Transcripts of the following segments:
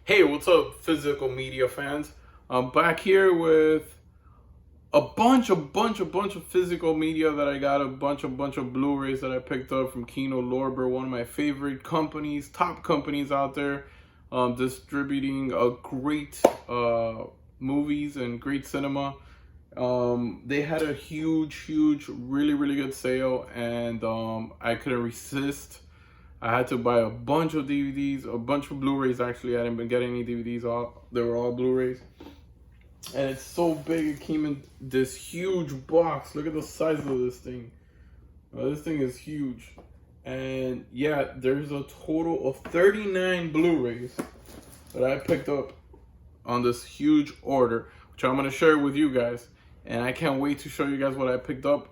Hey, what's up, physical media fans? I'm back here with a bunch of physical media that I got, a bunch of Blu-rays that I picked up from KINO LORBER, one of my favorite companies, top companies out there, distributing a great movies and great cinema. They had a huge, really good sale, and I couldn't resist. I had to buy a bunch of DVDs, a bunch of Blu-rays. Actually, I didn't even get any DVDs. They were all Blu-rays, and it's so big. It came in this huge box. Look at the size of this thing. This thing is huge, and yeah, there's a total of 39 Blu-rays that I picked up on this huge order, which I'm gonna share with you guys. And I can't wait to show you guys what I picked up.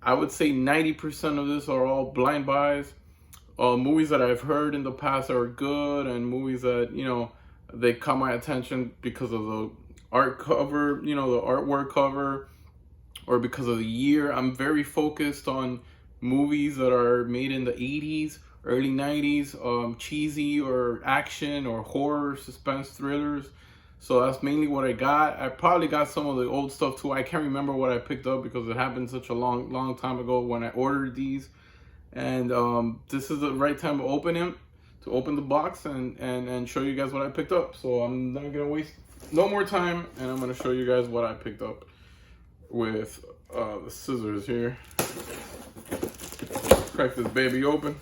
I would say 90% of this are all blind buys. Movies that I've heard in the past are good, and movies that, they caught my attention because of the art cover, the artwork cover, or because of the year. I'm very focused on movies that are made in the 80s, early 90s, cheesy or action or horror, suspense thrillers. So that's mainly what I got. I probably got some of the old stuff too. I can't remember what I picked up because it happened such a long time ago when I ordered these. And this is the right time to open the box and show you guys what I picked up. So I'm not gonna waste no more time, and I'm gonna show you guys what I picked up with the scissors here. Crack this baby open.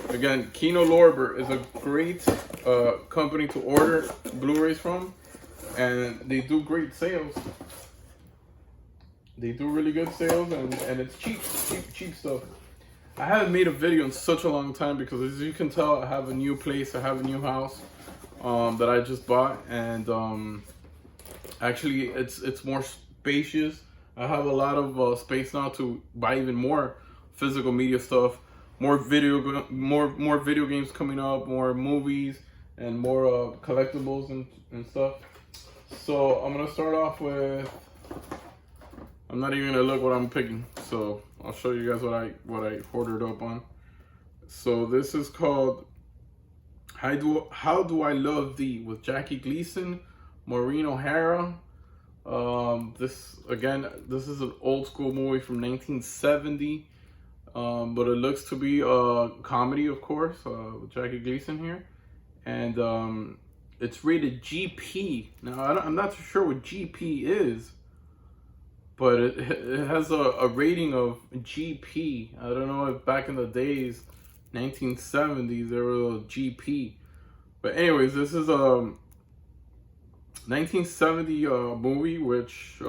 Again, KINO LORBER is a great company to order Blu-rays from, and they do great sales. They do really good sales, and it's cheap stuff. I haven't made a video in such a long time because, as you can tell, I have a new place, I have a new house that I just bought, and actually it's more spacious. I have a lot of space now to buy even more physical media stuff, more video games coming up, more movies, and more collectibles and stuff. So I'm gonna start off with. I'm not even gonna look what I'm picking, so I'll show you guys what I ordered up on. So this is called How Do I Love Thee with Jackie Gleason, Maureen O'Hara. This is an old school movie from 1970, but it looks to be a comedy, of course, with Jackie Gleason here, and it's rated GP. Now I'm not too sure what GP is, but it has a rating of GP. I don't know if back in the days, 1970s, there was a GP. But anyways, this is a 1970 movie, which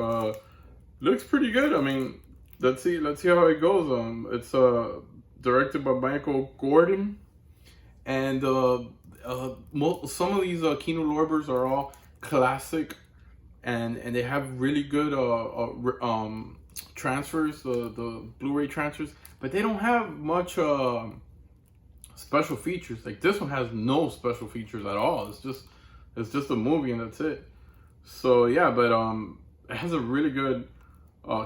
looks pretty good. I mean, let's see how it goes. It's directed by Michael Gordon, and some of these KINO LORBERs are all classic. And they have really good transfers, the Blu-ray transfers, but they don't have much special features. Like this one has no special features at all. It's just a movie and that's it. So yeah, but it has a really good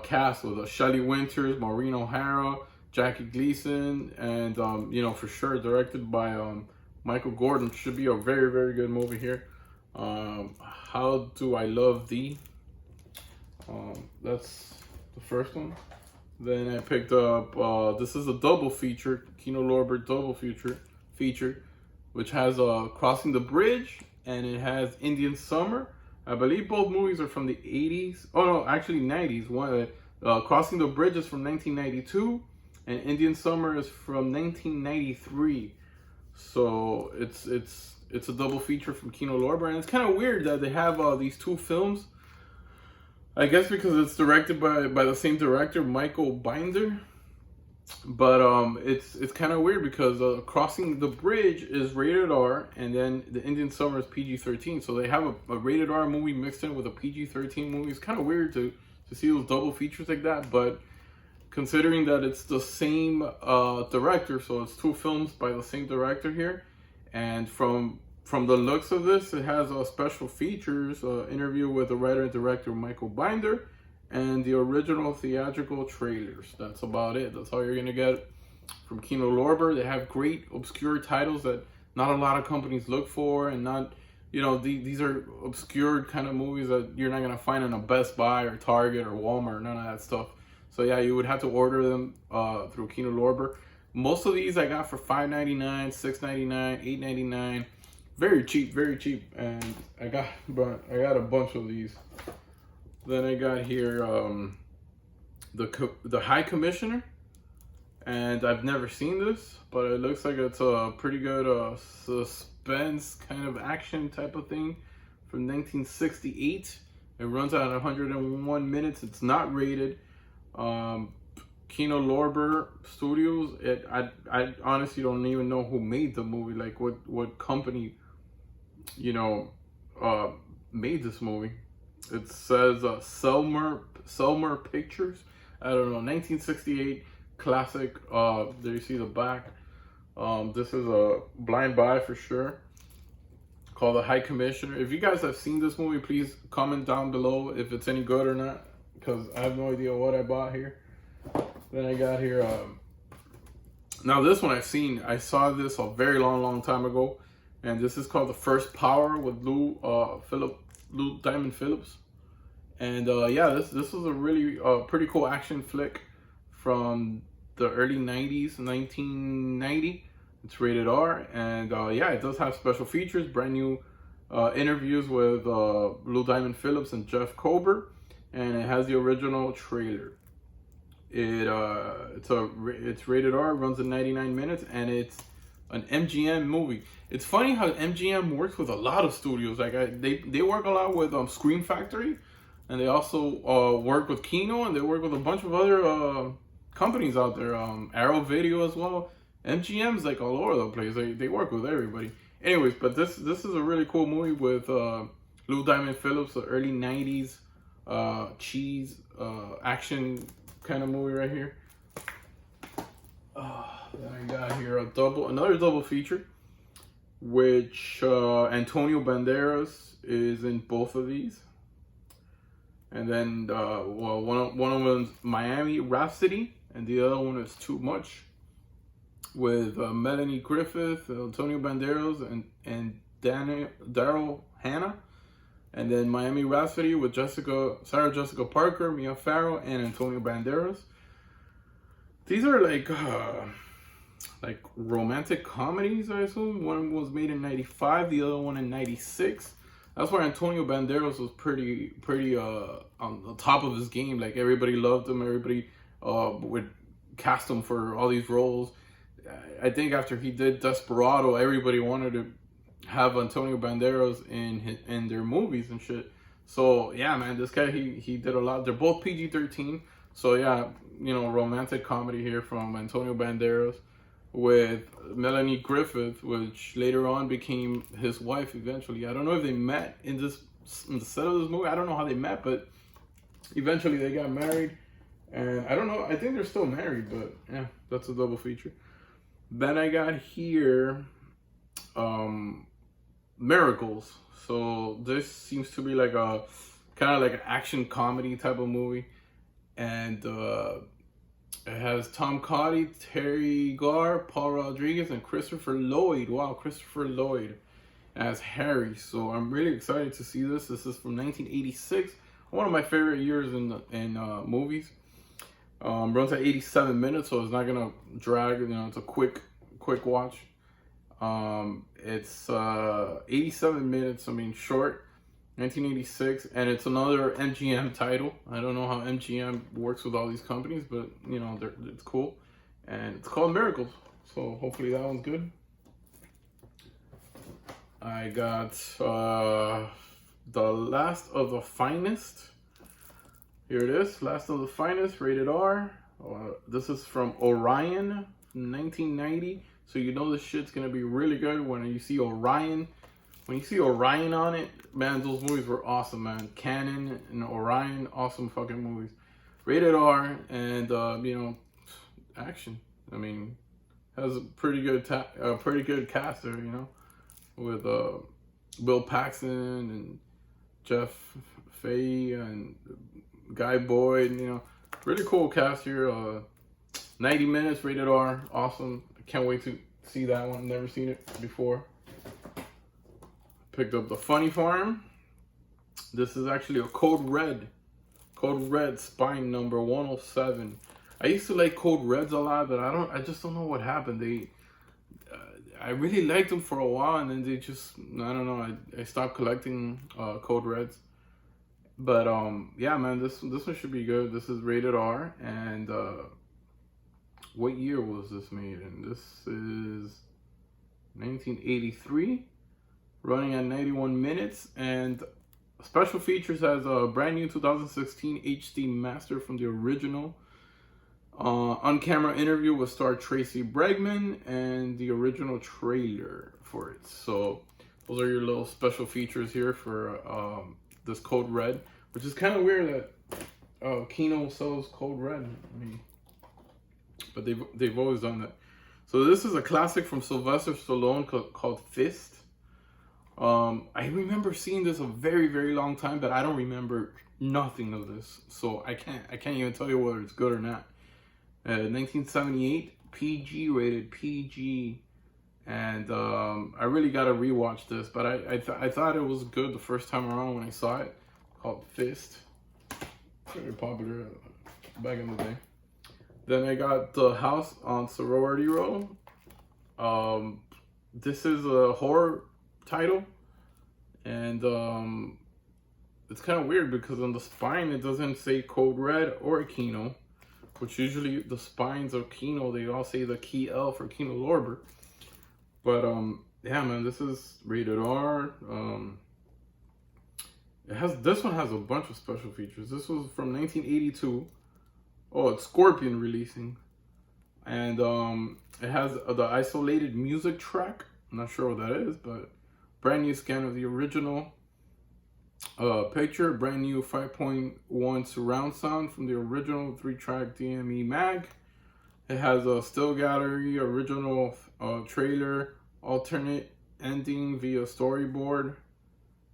cast with Shelley Winters, Maureen O'Hara, Jackie Gleason, and for sure directed by Michael Gordon. Should be a very good movie here. How Do I Love Thee? That's the first one. Then I picked up, this is a double feature, KINO LORBER double feature, which has Crossing the Bridge, and it has Indian Summer. I believe both movies are from the 80s. Oh no, actually 90s. One, Crossing the Bridge is from 1992, and Indian Summer is from 1993. So it's a double feature from KINO LORBER, and it's kind of weird that they have these two films. I guess because it's directed by the same director, Michael Binder. But it's kind of weird because Crossing the Bridge is rated R, and then the Indian Summer is PG-13. So they have a rated R movie mixed in with a PG-13 movie. It's kind of weird to see those double features like that, but considering that it's the same director, so it's two films by the same director here. And from the looks of this, it has special features, interview with the writer and director Michael Binder, and the original theatrical trailers. That's about it. That's all you're gonna get from KINO LORBER. They have great obscure titles that not a lot of companies look for, and not, you know, these are obscure kind of movies that you're not gonna find in a Best Buy or Target or Walmart, none of that stuff. So yeah, you would have to order them through KINO LORBER. Most of these I got for $5.99, $6.99, $8.99, very cheap, and I got a bunch of these. Then I got here the High Commissioner, and I've never seen this, but it looks like it's a pretty good suspense kind of action type of thing from 1968. It runs at 101 minutes. It's not rated. KINO LORBER Studios. I honestly don't even know who made the movie. Like what company, you know, made this movie. It says Selmer Pictures. I don't know. 1968 classic. There you see the back. This is a blind buy for sure. Called The High Commissioner. If you guys have seen this movie, please comment down below if it's any good or not, because I have no idea what I bought here. Then I got here, now this one I've seen. I saw this a very long time ago, and this is called The First Power with Lou Diamond Phillips. And yeah, this is a really pretty cool action flick from the early 90s, 1990. It's rated R, and yeah, it does have special features, brand new interviews with Lou Diamond Phillips and Jeff Kober, and it has the original trailer. It's rated R, runs in 99 minutes, and it's an MGM movie. It's funny how MGM works with a lot of studios. Like they work a lot with Scream Factory, and they also work with Kino, and they work with a bunch of other companies out there. Arrow Video as well. MGM's like all over the place. They work with everybody. Anyways, but this is a really cool movie with Lou Diamond Phillips, the early 90s cheese action kind of movie right here. Then I got here another double feature, which Antonio Banderas is in both of these. And then well, one of them is Miami Rhapsody, and the other one is Too Much, with Melanie Griffith, Antonio Banderas, and Daryl Hannah. And then Miami Rhapsody with Sarah Jessica Parker, Mia Farrow, and Antonio Banderas. These are like romantic comedies, I assume. One was made in 95, the other one in 96. That's where Antonio Banderas was pretty on the top of his game. Like everybody loved him. Everybody would cast him for all these roles. I think after he did Desperado, everybody wanted to have Antonio Banderas in their movies and shit. So yeah, man, this guy he did a lot. They're both PG-13. So yeah, you know, romantic comedy here from Antonio Banderas with Melanie Griffith, which later on became his wife eventually. I don't know if they met in the set of this movie. I don't know how they met, but eventually they got married. And I don't know, I think they're still married, but yeah, that's a double feature. Then I got here Miracles. So this seems to be like a kind of like an action comedy type of movie, and it has Tom Cotty, Terry Garr, Paul Rodriguez, and Christopher Lloyd. Wow, Christopher Lloyd as Harry. So I'm really excited to see this. This is from 1986, one of my favorite years in movies. Runs at 87 minutes, so it's not gonna drag. You know, it's a quick watch. It's 87 minutes, I mean short, 1986, and it's another MGM title. I don't know how MGM works with all these companies, but you know, it's cool. And it's called Miracles, so hopefully that one's good. I got The Last of the Finest. Here it is, Last of the Finest, rated R. This is from Orion, from 1990. So you know this shit's gonna be really good when you see Orion. When you see Orion on it, man, those movies were awesome, man. Canon and Orion, awesome fucking movies. Rated R, and you know, action. I mean, has a pretty good cast there, you know, with Bill Paxton and Jeff Fahey and Guy Boyd. You know, really cool cast here. 90 minutes, rated R, awesome. Can't wait to see that one. Never seen it before. Picked up the Funny Farm. This is actually a Code Red. Code Red spine number 107. I used to like Code Reds a lot, but I just don't know what happened. I really liked them for a while, and then they just, I don't know, I stopped collecting Code Reds. But yeah, man, this one should be good. This is rated R, and what year was this made in? This is 1983, running at 91 minutes, and special features has a brand new 2016 HD master from the original. On-camera interview with star Tracy Bregman, and the original trailer for it. So those are your little special features here for this Code Red, which is kind of weird that Kino sells Code Red. I mean, but they've always done that. So this is a classic from Sylvester Stallone called Fist. I remember seeing this a very, very long time, but I don't remember nothing of this. So I can't even tell you whether it's good or not. 1978, PG, rated PG, and I really gotta rewatch this, but I thought it was good the first time around when I saw it. Called Fist, very popular back in the day. Then I got The House on Sorority Row. This is a horror title, and it's kind of weird because on the spine it doesn't say Code Red or Kino, which usually the spines of Kino, they all say the key L for Kino Lorber. But yeah, man, this is rated R. This one has a bunch of special features. This was from 1982. Oh, it's Scorpion releasing, and it has the isolated music track. I'm not sure what that is, but brand new scan of the original picture, brand new 5.1 surround sound from the original 3-track DME mag. It has a still gallery, original trailer, alternate ending via storyboard,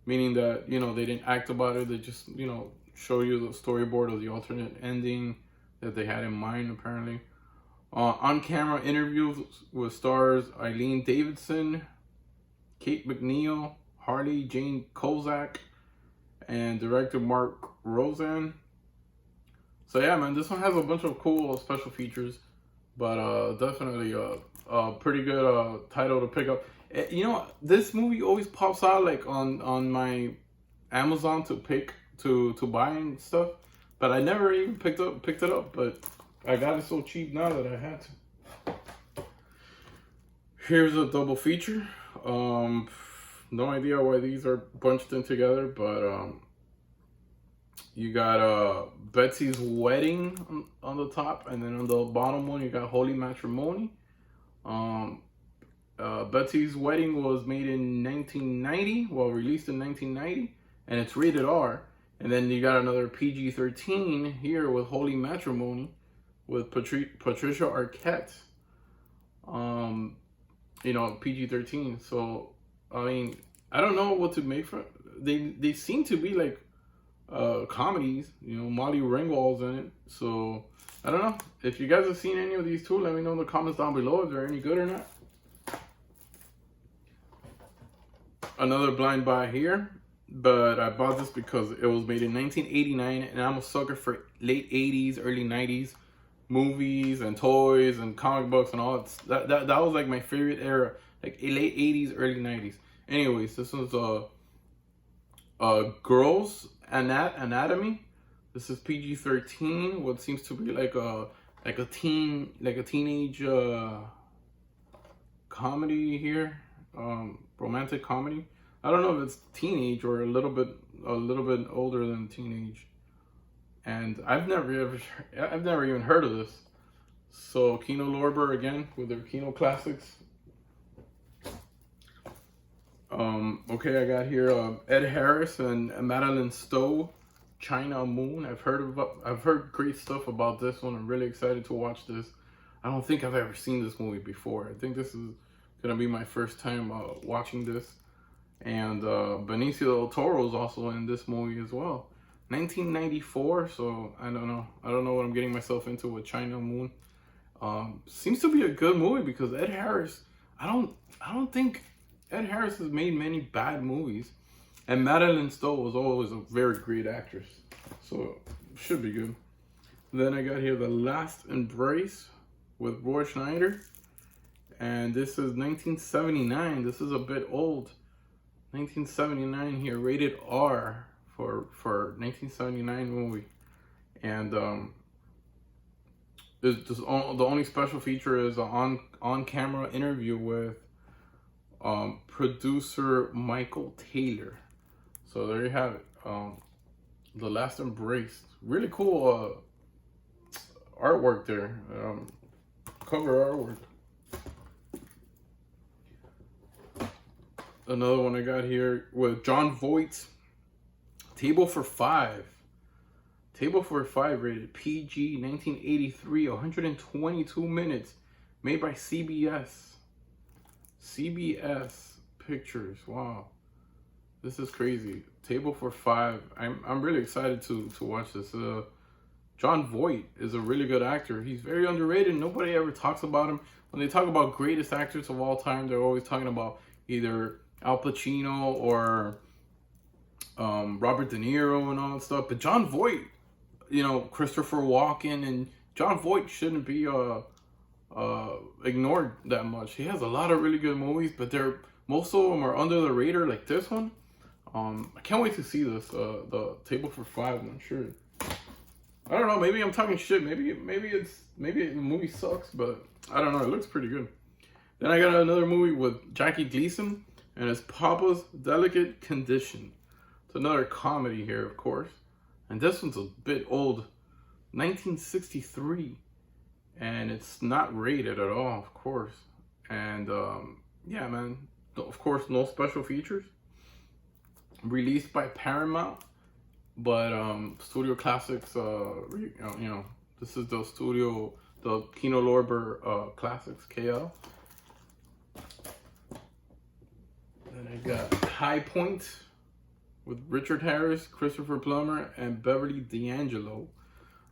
meaning that, you know, they didn't act about it, they just, you know, show you the storyboard of the alternate ending that they had in mind, apparently. On-camera interviews with stars Eileen Davidson, Kate McNeil, Harley Jane Kozak, and director Mark Rosen. So yeah, man, this one has a bunch of cool special features, but definitely a pretty good title to pick up. You know, this movie always pops out like on my Amazon to buy and stuff, but I never even picked it up. But I got it so cheap now that I had to. Here's a double feature. No idea why these are bunched in together, but you got Betsy's Wedding on the top, and then on the bottom one you got Holy Matrimony. Betsy's Wedding was made in 1990, well, released in 1990, and it's rated R. And then you got another PG-13 here with Holy Matrimony with Patricia Arquette. You know, PG-13. So I mean, I don't know what to make for. They seem to be like comedies. You know, Molly Ringwald's in it. So I don't know. If you guys have seen any of these two, let me know in the comments down below if they're any good or not. Another blind buy here, but I bought this because it was made in 1989, and I'm a sucker for late 80s, early 90s movies and toys and comic books and all that. That was like my favorite era, like late 80s, early 90s. Anyways, this was Girls Anatomy. This is PG-13. What seems to be like a teenage comedy here, romantic comedy. I don't know if it's teenage or a little bit older than teenage. And I've never even heard of this. So KINO Lorber again with their Kino classics. Okay, I got here Ed Harris and Madeline Stowe, China Moon. I've heard great stuff about this one. I'm really excited to watch this. I don't think I've ever seen this movie before. I think this is gonna be my first time watching this. And Benicio del Toro is also in this movie as well. 1994, so I don't know what I'm getting myself into with China Moon. Seems to be a good movie because Ed Harris, I don't think Ed Harris has made many bad movies, and Madeline Stowe was always a very great actress, so should be good. Then I got here The Last Embrace with Roy Schneider, and this is 1979. This is a bit old. 1979 here, rated R for 1979 movie, and the only special feature is an on camera interview with producer Michael Taylor. So there you have it. The Last Embrace. Really cool artwork there. Cover artwork. Another one I got here with John Voight. Table for Five. Table for Five, rated PG, 1983, 122 minutes, made by CBS. CBS Pictures. Wow, this is crazy. Table for Five. I'm really excited to watch this. John Voight is a really good actor. He's very underrated. Nobody ever talks about him. When they talk about greatest actors of all time, they're always talking about either Al Pacino or Robert De Niro and all that stuff. But John Voight, Christopher Walken, and John Voight shouldn't be ignored that much. He has a lot of really good movies, but most of them are under the radar, like this one. I can't wait to see this. The Table for Five. I'm sure. I don't know. Maybe I'm talking shit. Maybe the movie sucks, but I don't know. It looks pretty good. Then I got another movie with Jackie Gleason, and it's Papa's Delicate Condition. It's another comedy here, of course. And this one's a bit old, 1963, and it's not rated at all, of course. And yeah, man, of course, no special features. Released by Paramount, but Studio Classics. This is the KINO Lorber Classics KL. Then I got High Point with Richard Harris, Christopher Plummer, and Beverly D'Angelo.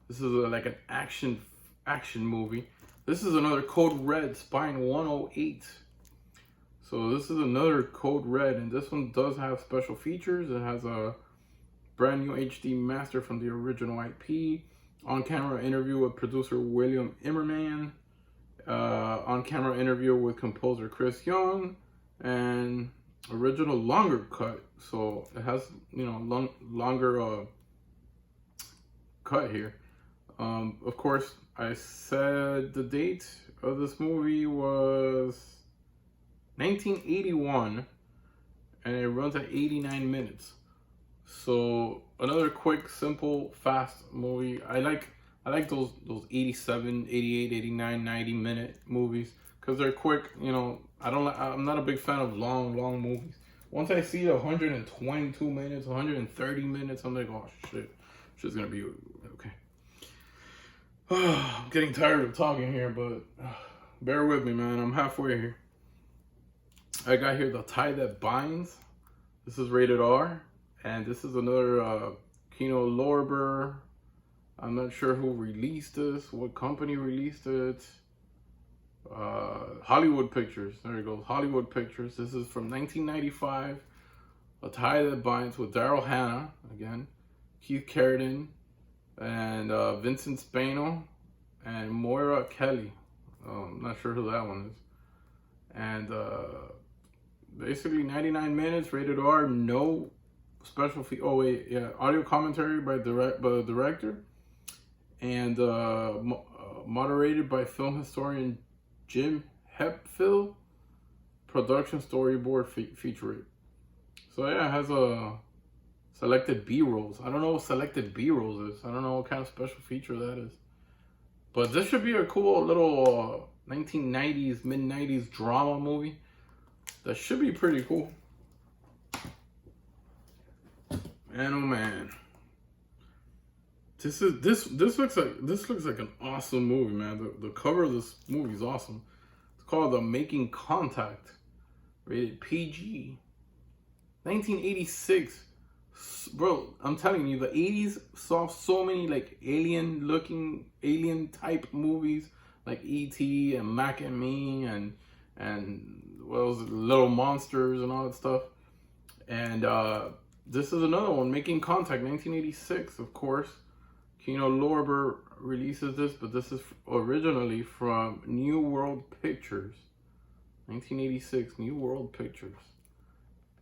This is like an action movie. This is another Code Red, Spine 108. So this is another Code Red, and this one does have special features. It has a brand new HD master from the original IP, on-camera interview with producer William Immerman, on-camera interview with composer Chris Young, and original longer cut. So it has longer cut here. Of course, I said the date of this movie was 1981, and it runs at 89 minutes. So another quick, simple, fast movie. I like those 87, 88, 89, 90 minute movies because they're quick. I'm not a big fan of long movies. Once I see 122 minutes, 130 minutes, I'm like, oh shit, shit's gonna be okay. I'm getting tired of talking here, but bear with me, man. I'm halfway here. I got here The Tie That Binds. This is rated R, and this is another KINO Lorber. I'm not sure who released this, what company released it. Hollywood Pictures. There you go, Hollywood Pictures. This is from 1995. A Tie That Binds with Daryl Hannah again, Keith Carradine, and Vincent Spano, and Moira Kelly. I'm not sure who that one is. And basically 99 minutes, rated R, no special fee. Oh wait, yeah, audio commentary by the director, and moderated by film historian Jim Hepfill. Production storyboard feature. So yeah, it has a selected B-rolls. I don't know what selected B-rolls is. I don't know what kind of special feature that is. But this should be a cool little 1990s, mid-90s drama movie. That should be pretty cool. Man, oh man. This looks like an awesome movie, man. The cover of this movie is awesome. It's called The Making Contact. Rated PG. 1986. Bro, I'm telling you, the 80s saw so many like alien type movies like E.T. and Mac and Me and and what was it, Little Monsters and all that stuff. And this is another one, Making Contact, 1986, of course. Kino Lorber releases this, but this is originally from New World Pictures. 1986, New World Pictures.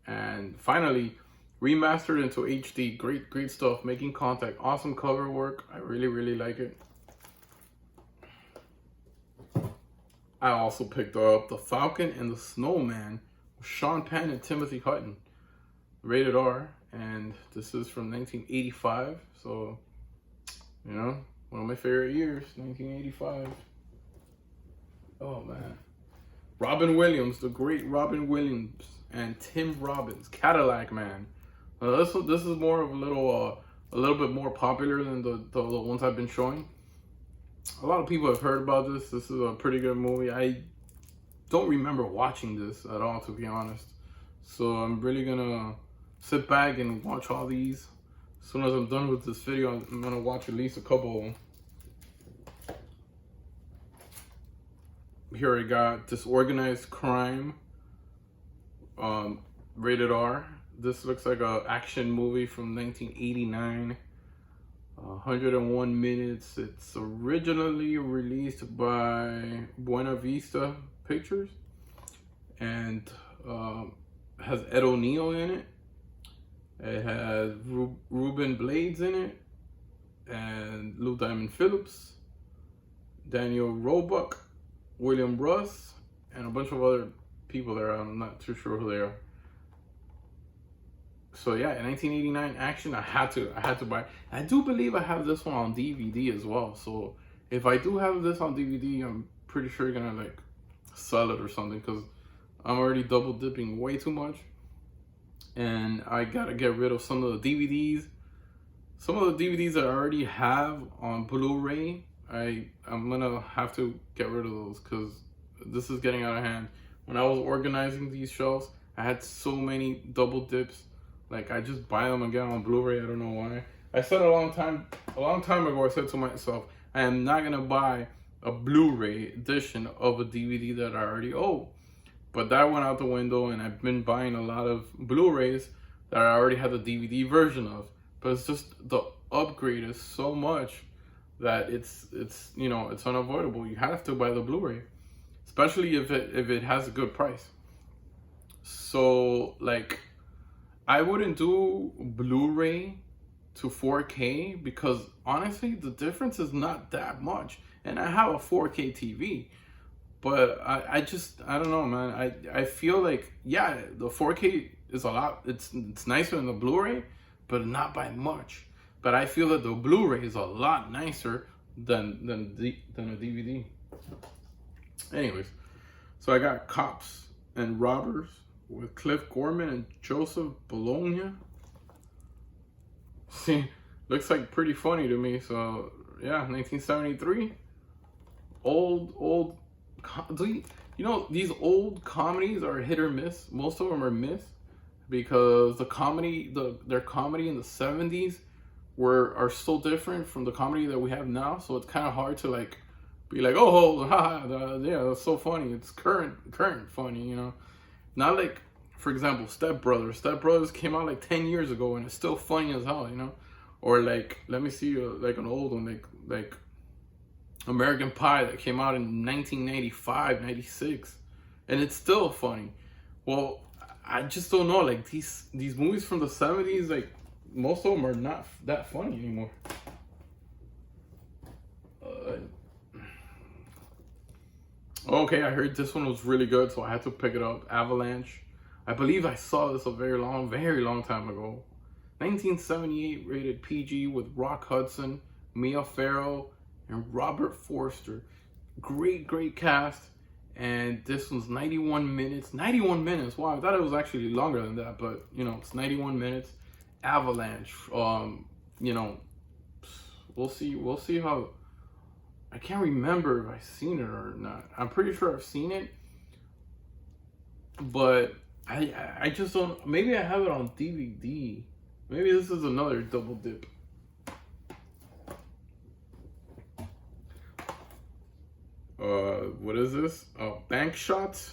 And finally, remastered into HD. Great stuff. Making Contact. Awesome cover work. I really like it. I also picked up The Falcon and the Snowman with Sean Penn and Timothy Hutton. Rated R. And this is from 1985. So, you know, one of my favorite years, 1985. Oh, man. Robin Williams, the great Robin Williams, and Tim Robbins, Cadillac Man. This is more of a little bit more popular than the ones I've been showing. A lot of people have heard about this. This is a pretty good movie. I don't remember watching this at all, to be honest. So I'm really gonna sit back and watch all these. As soon as I'm done with this video, I'm gonna watch at least a couple of them. Here I got Disorganized Crime, rated R. This looks like an action movie from 1989. 101 minutes. It's originally released by Buena Vista Pictures, and has Ed O'Neill in it. It has Ruben Blades in it, and Lou Diamond Phillips, Daniel Roebuck, William Russ, and a bunch of other people there. I'm not too sure who they are. So yeah, in 1989 action, I had to buy. I do believe I have this one on DVD as well. So if I do have this on DVD, I'm pretty sure you're gonna like sell it or something, because I'm already double dipping way too much, and I gotta get rid of some of the DVDs. Some of the DVDs that I already have on Blu-ray, I'm gonna have to get rid of those, because this is getting out of hand. When I was organizing these shelves, I had so many double dips. Like, I just buy them again on Blu-ray. I don't know why. I said a long time ago, I said to myself, I am not gonna buy a Blu-ray edition of a DVD that I already own. But that went out the window, and I've been buying a lot of Blu-rays that I already had the DVD version of. But it's just the upgrade is so much that it's you know, it's unavoidable. You have to buy the Blu-ray, especially if it has a good price. So like, I wouldn't do Blu-ray to 4K, because honestly, the difference is not that much. And I have a 4K TV, but I don't know, man. I feel like, yeah, the 4K is a lot. It's nicer than the Blu-ray, but not by much. But I feel that the Blu-ray is a lot nicer than a DVD. Anyways, so I got Cops and Robbers with Cliff Gorman and Joseph Bologna. See, looks like pretty funny to me. So yeah, 1973. Old. You know, these old comedies are hit or miss. Most of them are miss, because the comedy, their comedy in the 70s are so different from the comedy that we have now. So it's kind of hard to like be like, oh, haha, yeah, that's so funny. It's current funny, you know. Not like, for example, Step Brothers. Step Brothers came out like 10 years ago, and it's still funny as hell, you know. Or like, let me see, like an old one, like American Pie, that came out in 1995, 96, and it's still funny. Well, I just don't know, like these movies from the 70s, like most of them are not that funny anymore. Okay, I heard this one was really good, so I had to pick it up. Avalanche. I believe I saw this a very long time ago. 1978, rated PG, with Rock Hudson, Mia Farrow, and Robert Forster. Great cast. And this one's 91 minutes. 91 minutes. Wow, I thought it was actually longer than that, but you know, it's 91 minutes. Avalanche. You know, we'll see how. I can't remember if I've seen it or not. I'm pretty sure I've seen it, but I just don't. Maybe I have it on DVD. Maybe this is another double dip. What is this? Bank Shots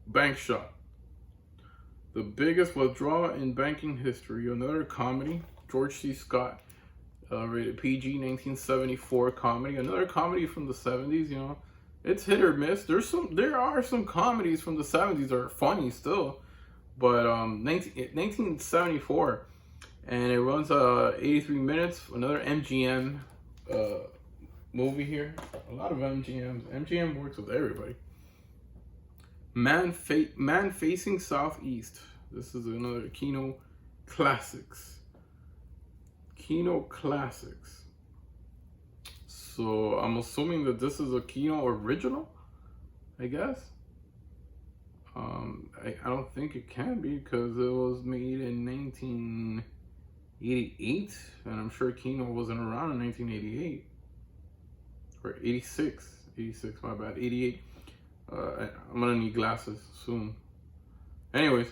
Bank Shot. The biggest withdrawal in banking history. Another comedy. George C. Scott. Rated PG, 1974 comedy. Another comedy from the 70s, you know. It's hit or miss. There are some comedies from the 70s that are funny still. But 1974. And it runs 83 minutes. Another MGM movie here. A lot of MGMs. MGM works with everybody. Man Facing Southeast. This is another Kino Classics. Kino Classics. So I'm assuming that this is a Kino original, I guess. I don't think it can be because it was made in 1988, and I'm sure Kino wasn't around in 1988 or 86. 86, my bad. 88. I'm gonna need glasses soon. Anyways,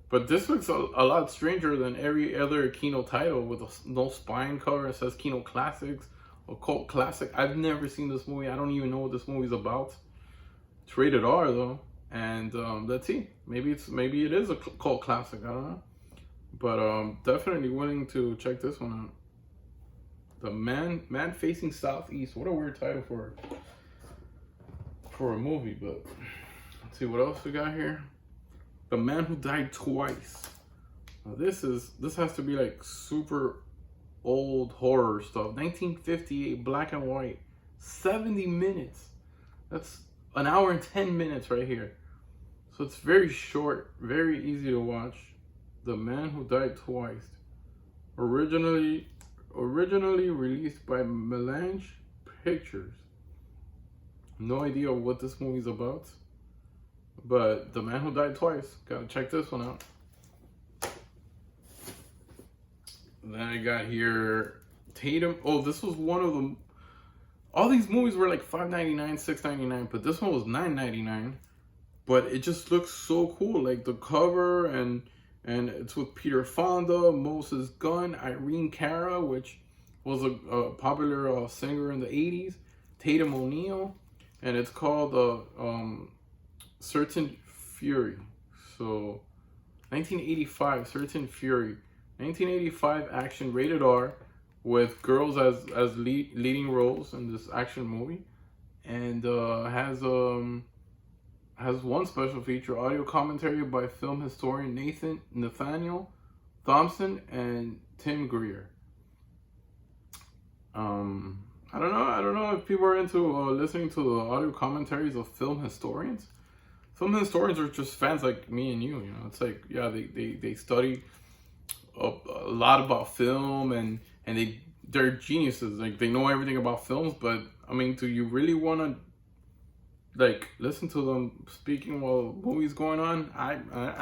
but this looks a lot stranger than every other Kino title with no spine cover. It says Kino Classics, a cult classic. I've never seen this movie. I don't even know what this movie's about. It's rated R though, and let's see. Maybe it is a cult classic. I don't know, but definitely willing to check this one out. The Man Facing Southeast. What a weird title for a movie, but let's see what else we got here. The Man Who Died Twice. Now this has to be like super old horror stuff. 1958, black and white, 70 minutes. That's an hour and 10 minutes right here. So it's very short, very easy to watch. The Man Who Died Twice. Originally released by Melange Pictures. No idea what this movie's about, but The Man Who Died Twice. Gotta check this one out. Then I got here Tatum. Oh, this was one of them. All these movies were like $5.99, $6.99, but this one was $9.99. But it just looks so cool, like the cover, and it's with Peter Fonda, Moses Gunn, Irene Cara, which was a popular singer in the 80s, Tatum O'Neal. And it's called Certain Fury. So 1985, Certain Fury. 1985 action, rated R, with girls as leading roles in this action movie, and has one special feature: audio commentary by film historian Nathaniel Thompson and Tim Greer. I don't know if people are into listening to the audio commentaries of film historians. Film historians are just fans like me and you. You know, it's like, yeah, they study a lot about film, and they're geniuses. Like, they know everything about films. But I mean, do you really want to like listen to them speaking while movies going on? I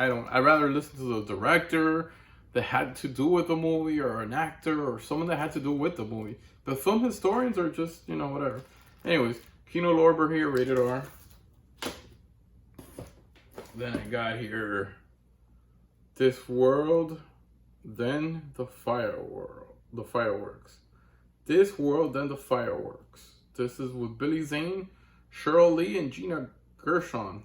don't. I'd rather listen to the director that had to do with the movie, or an actor, or someone that had to do with the movie. But film historians are just, you know, whatever. Anyways, Kino Lorber here, rated R. Then I got here This World, Then the Fireworks. This World, Then the Fireworks. This is with Billy Zane, Cheryl Lee, and Gina Gershon.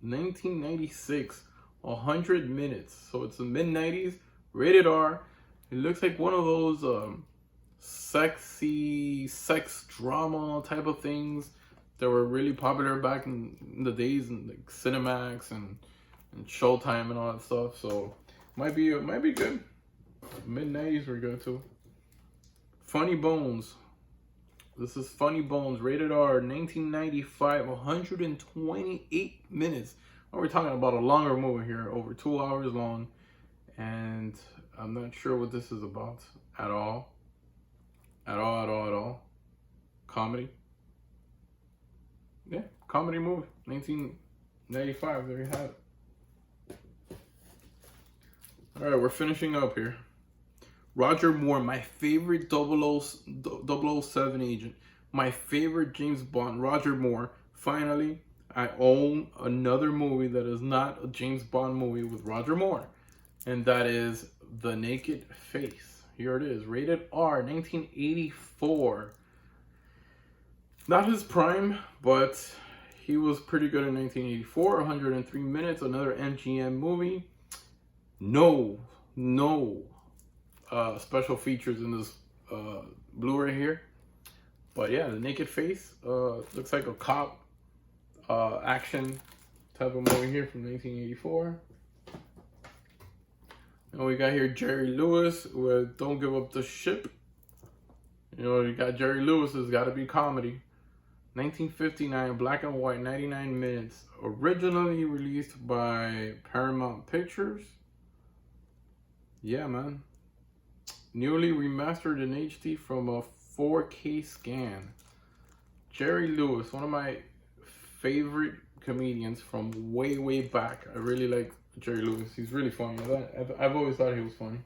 1996, 100 minutes. So it's the mid-90s, rated R. It looks like one of those sexy sex drama type of things that were really popular back in the days, in like Cinemax and Showtime and all that stuff. So might be good. Mid-90s were good too. Funny Bones. This is Funny Bones, rated R, 1995, 128 minutes. Oh, we're talking about a longer movie here, over 2 hours long, and I'm not sure what this is about at all. Comedy. Yeah, comedy movie, 1995. There you have it. All right, we're finishing up here. Roger Moore, my favorite 007 agent, my favorite James Bond, Roger Moore. Finally, I own another movie that is not a James Bond movie with Roger Moore, and that is The Naked Face. Here it is, rated R, 1984. Not his prime, but He was pretty good in 1984, 103 minutes, another MGM movie. No special features in this Blu-ray here. But yeah, the naked face looks like a cop action type of movie here from 1984. And we got here Jerry Lewis with Don't Give Up the Ship. You know, you got Jerry Lewis, it's got to be comedy. 1959, black and white, 99 minutes. Originally released by Paramount Pictures. Yeah, man. Newly remastered in HD from a 4K scan. Jerry Lewis, one of my favorite comedians from way back. I really like Jerry Lewis. He's really funny. I've always thought he was funny.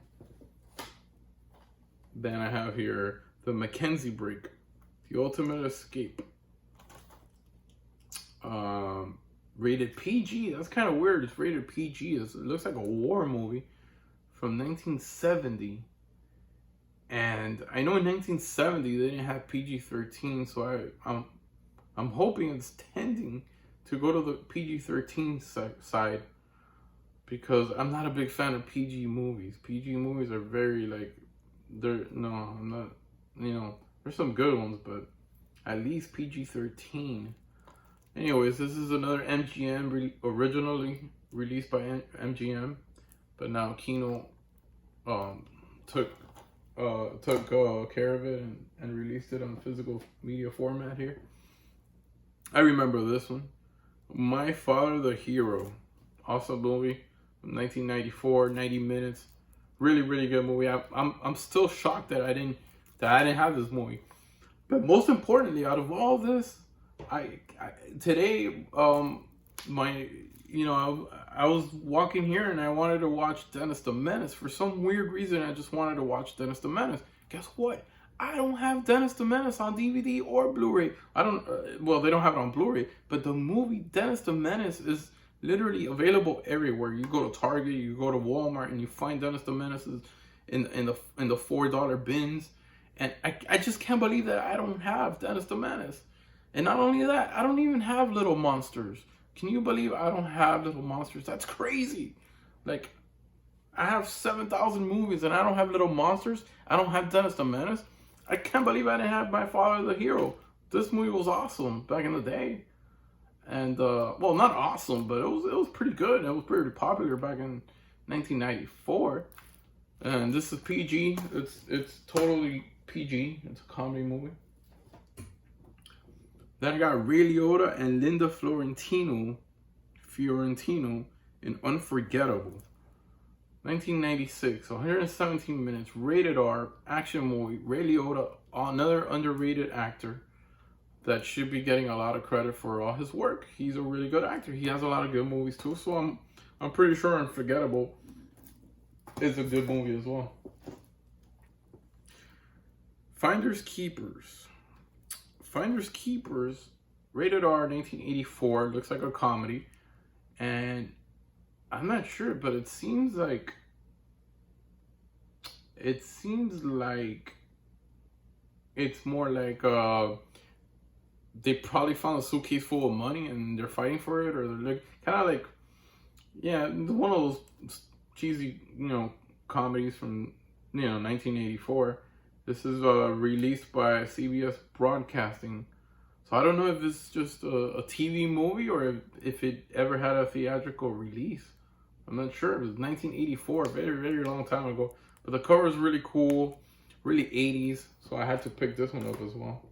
Then I have here The Mackenzie Break, The Ultimate Escape. Rated PG. That's kind of weird. It's rated PG. It looks like a war movie from 1970. And I know in 1970 they didn't have PG-13, so I'm hoping it's tending to go to the PG-13 side, because I'm not a big fan of PG movies. PG movies are very I'm not, you know, there's some good ones, but at least PG-13. Anyways, this is another MGM, originally released by MGM, but now KINO took care of it and released it on physical media format here. I remember this one, My Father the Hero, awesome movie, 1994, 90 minutes, really good movie. I'm still shocked that I didn't have this movie. But most importantly, out of all this, today I was walking here and I wanted to watch Dennis the Menace. For some weird reason, I just wanted to watch Dennis the Menace. Guess what? I don't have Dennis the Menace on DVD or Blu-ray. I don't, well, they don't have it on Blu-ray, but the movie Dennis the Menace is literally available everywhere. You go to Target, you go to Walmart, and you find Dennis the Menace in the $4 bins. And I just can't believe that I don't have Dennis the Menace. And not only that, I don't even have Little Monsters. Can you believe I don't have Little Monsters? That's crazy. Like, I have 7,000 movies and I don't have Little Monsters. I don't have Dennis the Menace. I can't believe I didn't have My Father the Hero. This movie was awesome back in the day. And, well, not awesome, but it was pretty good. It was pretty popular back in 1994. And this is PG. It's totally PG. It's a comedy movie. Then I got Ray Liotta and Linda Fiorentino in Unforgettable. 1996, 117 minutes, rated R, action movie. Ray Liotta, another underrated actor that should be getting a lot of credit for all his work. He's a really good actor. He has a lot of good movies too, so I'm pretty sure Unforgettable is a good movie as well. Finders Keepers. Finders Keepers, rated R, 1984, looks like a comedy, and I'm not sure, but it seems like it's more like they probably found a suitcase full of money and they're fighting for it, or they're like kind of like, yeah, one of those cheesy, you know, comedies from, you know, 1984. This is released by CBS Broadcasting. So I don't know if it's just a TV movie or if it ever had a theatrical release. I'm not sure. It was 1984, very long time ago. But the cover is really cool, really 80s. So I had to pick this one up as well.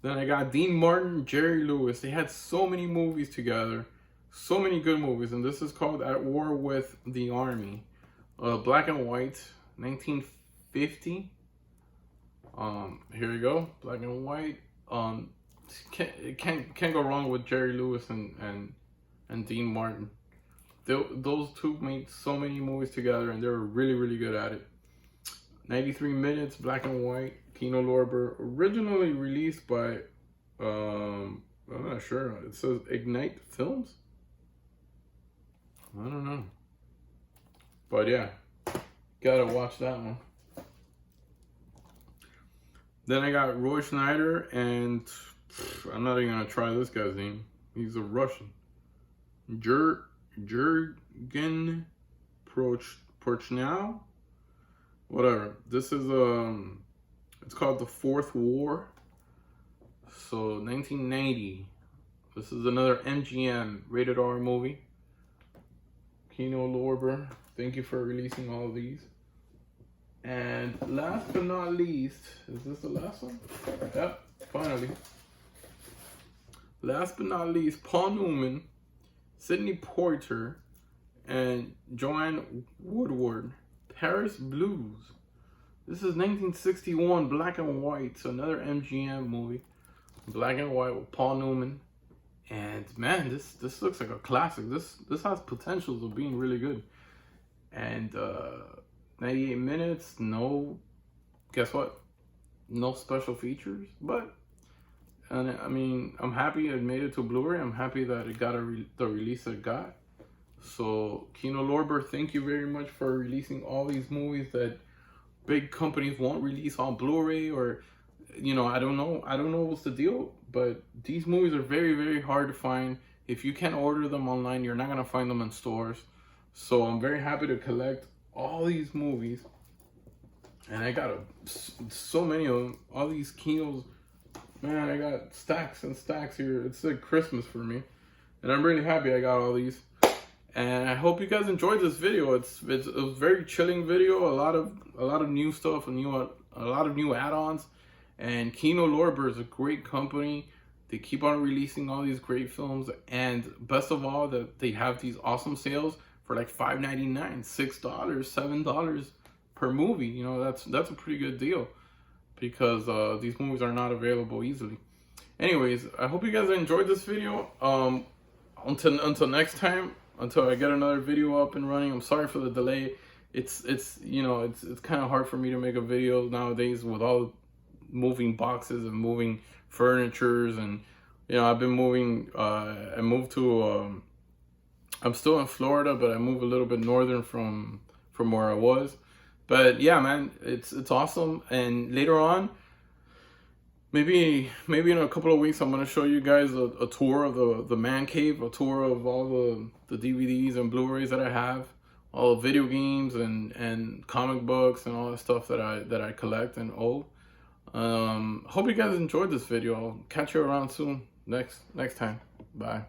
Then I got Dean Martin, Jerry Lewis. They had so many movies together. So many good movies. And this is called At War with the Army. Black and white. 1950. Here we go, black and white. Can't go wrong with Jerry Lewis and Dean Martin. Those two made so many movies together, and they were really good at it. 93 minutes, black and white. KINO LORBER, originally released by I'm not sure. It says Ignite Films. I don't know, but yeah. Gotta watch that one. Then I got Roy Schneider and I'm not even gonna try this guy's name. He's a Russian. Jurgen Prochnow? Whatever. This is it's called The Fourth War. So 1990. This is another MGM rated R movie. KINO LORBER, thank you for releasing all of these. And last but not least, is this the last one? Yep, finally. Last but not least, Paul Newman, Sidney Poitier, and Joanne Woodward, Paris Blues. This is 1961, black and white. So another MGM movie, black and white with Paul Newman. And man, this looks like a classic. This has potentials of being really good. And 98 minutes, no, guess what? No special features, but and I mean, I'm happy it made it to Blu-ray. I'm happy that it got the release it got. So KINO LORBER, thank you very much for releasing all these movies that big companies won't release on Blu-ray, or you know, I don't know what's the deal, but these movies are very, very hard to find. If you can't order them online, you're not gonna find them in stores. So I'm very happy to collect all these movies, and I got so many of them. All these Kinos, man, I got stacks and stacks here. It's like Christmas for me, and I'm really happy I got all these. And I hope you guys enjoyed this video. It's a very chilling video. A lot of new stuff, a lot of new add-ons. And KINO LORBER is a great company. They keep on releasing all these great films, and best of all, that they have these awesome sales for like $5.99, $6, $7 per movie. You know, that's a pretty good deal, because these movies are not available easily. Anyways, I hope you guys enjoyed this video. Until next time, until I get another video up and running. I'm sorry for the delay. It's you know, it's kind of hard for me to make a video nowadays with all moving boxes and moving furnitures, and you know, I've been moving. I moved to I'm still in Florida, but I moved a little bit northern from where I was. But yeah, man, it's awesome. And later on, maybe in a couple of weeks, I'm gonna show you guys a tour of the man cave, a tour of all the DVDs and Blu-rays that I have, all the video games and comic books and all that stuff that I collect and own. Hope you guys enjoyed this video. I'll catch you around soon next time. Bye.